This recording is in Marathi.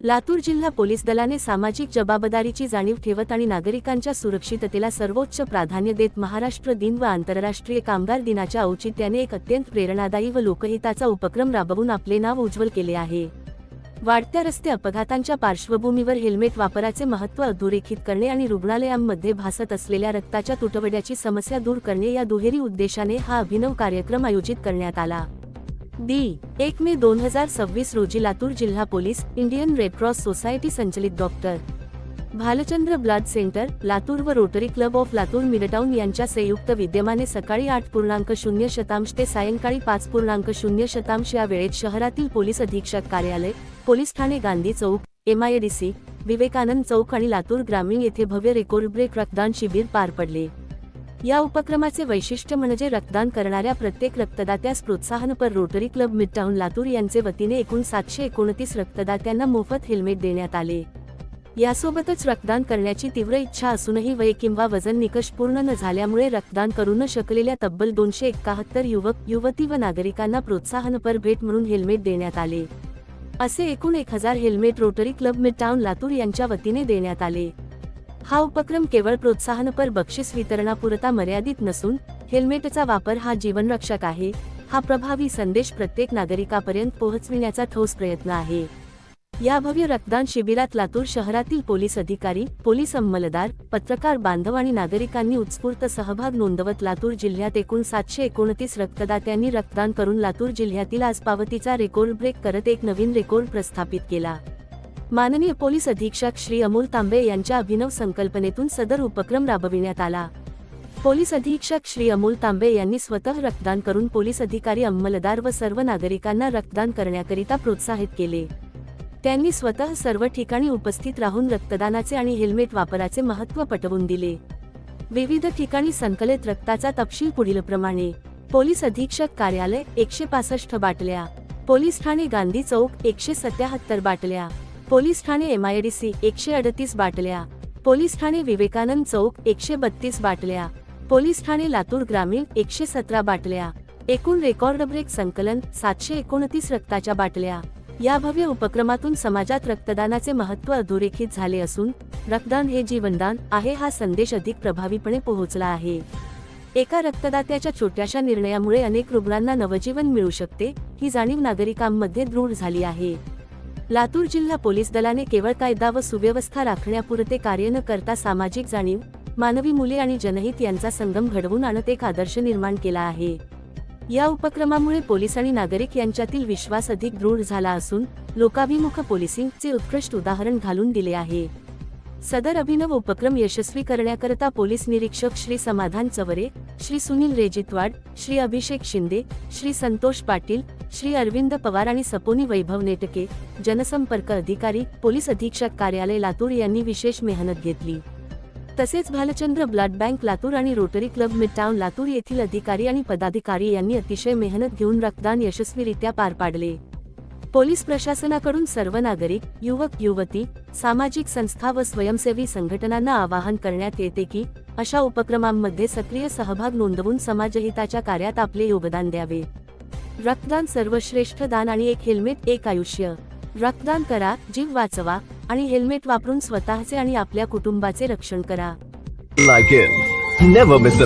लातूर जिल्हा पोलीस दलाने सामाजिक जबाबदारीची जाणीव ठेवत आणि नागरिकांच्या सुरक्षिततेला सर्वोच्च प्राधान्य देत महाराष्ट्र दिन व आंतरराष्ट्रीय कामगार दिनाच्या औचित्याने एक अत्यंत प्रेरणादायी व लोकहिताचा उपक्रम राबवून आपले नाव उज्ज्वल केले आहे। वाढत्या रस्ते अपघातांच्या पार्श्वभूमीवर हेल्मेट वापराचे महत्त्व अधोरेखित करणे आणि रुग्णालयांमध्ये भासत असलेल्या रक्ताच्या तुटवड्याची समस्या दूर करणे या दुहेरी उद्देशाने हा अभिनव कार्यक्रम आयोजित करण्यात आला। 1 मे 2026 रोजी लातूर जिल्हा police, Indian Red Cross Society संचलित doctor Bhalchandra blood centre, Latur व Rotary Club of Latur Midtown यांच्या संयुक्त विद्यमाने सकाळी 8:00 ते सायंकाळी 5:00 या वेळेत शहरातील पोलीस अधीक्षक कार्यालय, पोलीस ठाणे गांधी चौक, MIDC, विवेकानंद चौक आणि लातूर ग्रामीण येथे भव्य रेकॉर्ड ब्रेक रक्तदान शिबिर पार पडले। या उपक्रमाचे वैशिष्ट्य म्हणजे रक्तदान करणाऱ्या प्रत्येक रक्तदात्यास प्रोत्साहनपर रोटरी क्लब मिडटाउन लातूर यांचे वतीने एकूण 729 रक्तदात्यांना मोफत हेल्मेट देण्यात आले। यासोबतच रक्तदान करण्याची तीव्र इच्छा असूनही वय किंवा वजन निकष पूर्ण न झाल्यामुळे रक्तदान करू न शकलेल्या तब्बल 271 युवक, युवती व नागरिकांना प्रोत्साहनपर भेट म्हणून हेल्मेट देण्यात आले। असे एकूण 1000 helmet rotary club midtown Latur यांच्या वतीने देण्यात आले। हा उपक्रम केवळ प्रोत्साहनपर बक्षीस वितरणापुरता मर्यादित नसून हेल्मेटचा वापर हा जीवनरक्षक आहे, हा प्रभावी संदेश प्रत्येक नागरिकापर्यंत पोहोचविण्याचा ठोस प्रयत्न आहे। या भव्य रक्तदान शिबिरात लातूर शहरातील पोलीस अधिकारी, पोलीस अंमलदार, पत्रकार बांधव आणि नागरिकांनी उत्स्फूर्त सहभाग नोंदवत लातूर जिल्ह्यात एकूण 729 रक्तदात्यांनी रक्तदान करून लातूर जिल्ह्यातील आज पावतीचा रेकॉर्ड ब्रेक करत एक नवीन रेकॉर्ड प्रस्थापित केला। माननीय पोलीस अधीक्षक श्री अमोल तांबे यांच्या अभिनव संकल्पनेतून सदर उपक्रम राबविण्यात आला। पोलीस अधीक्षक श्री अमोल तांबे यांनी स्वतः रक्तदान करून पोलीस अधिकारी, अंमलदार व सर्व नागरिकांना रक्तदान करण्याकरिता प्रोत्साहित केले। त्यांनी स्वतः सर्व ठिकाणी उपस्थित राहून रक्तदानाचे आणि हेल्मेट वापराचे महत्त्व पटवून दिले। विविध ठिकाणी संकलित रक्ताचा तपशील पुढीलप्रमाणे: पोलीस अधीक्षक कार्यालय 165 बाटल्या, पोलीस ठाणे गांधी चौक 177 बाटल्या, पोलीस ठाणे MIDC 138 बाटल्या, पोलीस ठाणे विवेकानंद चौक 132 बाटल्या, पोलीस ठाणे लातूर ग्रामीण 117 बाटल्या, एकूण रेकॉर्ड ब्रेक संकलन 729 रक्ताच्या बाटल्या। या भव्य उपक्रमातून समाजात रक्तदानाचे महत्त्व अधोरेखित झाले असून रक्तदान हे जीवनदान आहे हा संदेश अधिक प्रभावीपणे पोहोचला आहे। एका रक्तदात्याच्या छोट्याशा निर्णयामुळे अनेक रुग्णांना नवजीवन मिळू शकते, ही जाणीव नागरिकांमध्ये दृढ झाली आहे। लातूर जिल्हा पोलीस दलाने केवळ कायदा व सुव्यवस्था राखण्यापुरते कार्य न करता सामाजिक जाणीव, मानवी मूल्ये आणि जनहित यांचा संगम घडवून आणत एक आदर्श निर्माण केला आहे। या उपक्रमामुळे पोलीस आणि नागरिक यांच्यातील विश्वास अधिक दृढ झाला असून लोकाभिमुख पोलिसिंगचे उत्कृष्ट उदाहरण घालून दिले आहे। सदर अभिनव उपक्रम यशस्वी करण्याकरता पोलीस निरीक्षक श्री समाधान चवरे, श्री सुनील रेजितवाड, श्री अभिषेक शिंदे, श्री संतोष पाटील, श्री अरविंद पवार आणि सपोनी वैभव नेटके, जनसंपर्क अधिकारी, पोलीस अधीक्षक कार्यालय लातूर यांनी विशेष मेहनत घेतली। तसेच भालचंद्र ब्लड बँक लातूर आणि रोटरी क्लब मिडटाउन लातूर येथील अधिकारी आणि पदाधिकारी यांनी अतिशय मेहनत घेऊन रक्तदान यशस्वीरित्या पार पाडले। पोलीस प्रशासनाकडून सर्व नागरिक, युवक, युवती, सामाजिक संस्था व स्वयंसेवी संघटनांना आवाहन करण्यात येते की अशा उपक्रमांमध्ये सक्रिय सहभाग नोंदवून समाजहिताच्या कार्यात आपले योगदान द्यावे। रक्तदान सर्वश्रेष्ठ दान आणि एक हेल्मेट एक आयुष्य। रक्तदान करा, जीव वाचवा आणि हेल्मेट वापरून स्वतःचे आणि आपल्या कुटुंबाचे रक्षण करा। Like it. Never miss